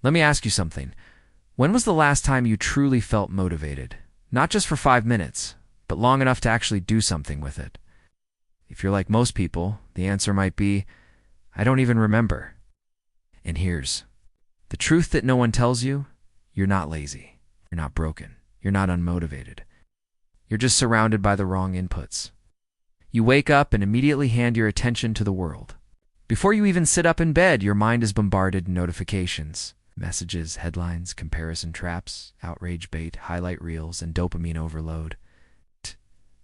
Let me ask you something. When was the last time you truly felt motivated? Not just for 5 minutes, but long enough to actually do something with it. If you're like most people, the answer might be, I don't even remember. And here's the truth that no one tells you: you're not lazy, you're not broken, you're not unmotivated. You're just surrounded by the wrong inputs. You wake up and immediately hand your attention to the world. Before you even sit up in bed, your mind is bombarded with notifications, messages, headlines, comparison traps, outrage bait, highlight reels, and dopamine overload.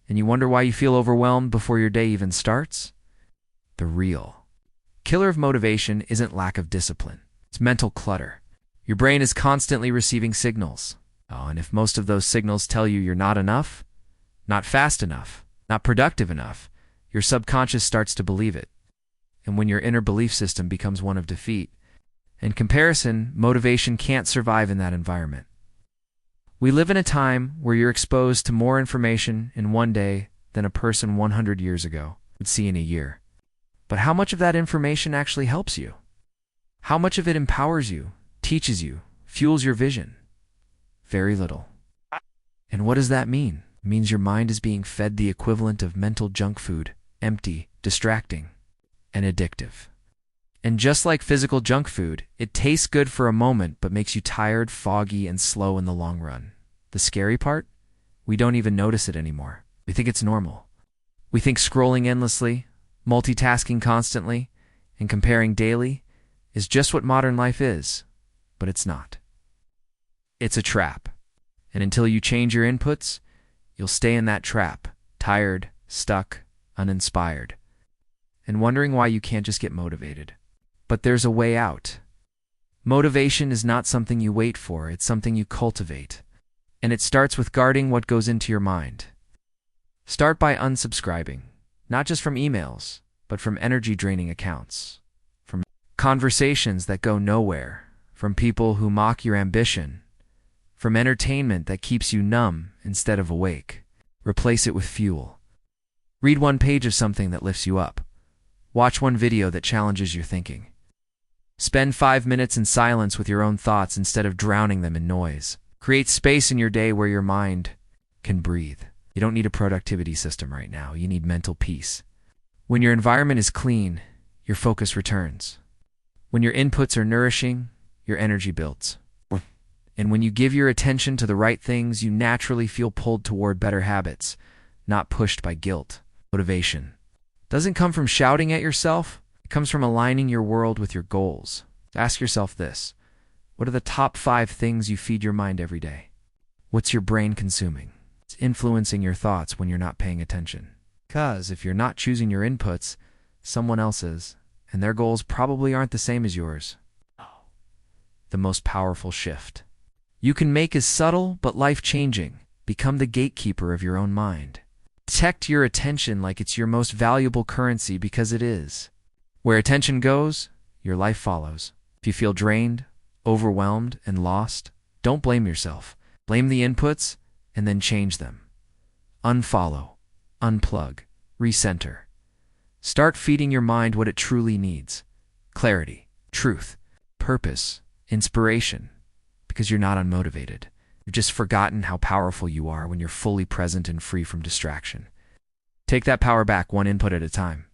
And you wonder why you feel overwhelmed before your day even starts? The real killer of motivation isn't lack of discipline. It's mental clutter. Your brain is constantly receiving signals. Oh, and if most of those signals tell you you're not enough, not fast enough, not productive enough, your subconscious starts to believe it. And when your inner belief system becomes one of defeat and comparison, motivation can't survive in that environment. We live in a time where you're exposed to more information in one day than a person 100 years ago would see in a year. But how much of that information actually helps you? How much of it empowers you, teaches you, fuels your vision? Very little. And what does that mean? It means your mind is being fed the equivalent of mental junk food, empty, distracting, and addictive. And just like physical junk food, it tastes good for a moment but makes you tired, foggy, and slow in the long run. The scary part? We don't even notice it anymore. We think it's normal. We think scrolling endlessly, multitasking constantly, and comparing daily is just what modern life is, but it's not. It's a trap. And until you change your inputs, you'll stay in that trap, tired, stuck, uninspired, and wondering why you can't just get motivated. But there's a way out. Motivation is not something you wait for, it's something you cultivate. And it starts with guarding what goes into your mind. Start by unsubscribing, not just from emails, but from energy-draining accounts, from conversations that go nowhere, from people who mock your ambition, from entertainment that keeps you numb instead of awake. Replace it with fuel. Read one page of something that lifts you up. Watch one video that challenges your thinking. Spend 5 minutes in silence with your own thoughts instead of drowning them in noise. Create space in your day where your mind can breathe. You don't need a productivity system right now. You need mental peace. When your environment is clean, your focus returns. When your inputs are nourishing, your energy builds. And when you give your attention to the right things, you naturally feel pulled toward better habits, not pushed by guilt. Motivation doesn't come from shouting at yourself. It comes from aligning your world with your goals. Ask yourself this: what are the top 5 things you feed your mind every day? What's your brain consuming? It's influencing your thoughts when you're not paying attention. Because if you're not choosing your inputs, someone else is, and their goals probably aren't the same as yours. The most powerful shift you can make is subtle but life-changing. Become the gatekeeper of your own mind. Protect your attention like it's your most valuable currency, because it is. Where attention goes, your life follows. If you feel drained, overwhelmed, and lost, don't blame yourself. Blame the inputs and then change them. Unfollow, unplug, recenter. Start feeding your mind what it truly needs: clarity, truth, purpose, inspiration. Because you're not unmotivated. You've just forgotten how powerful you are when you're fully present and free from distraction. Take that power back, one input at a time.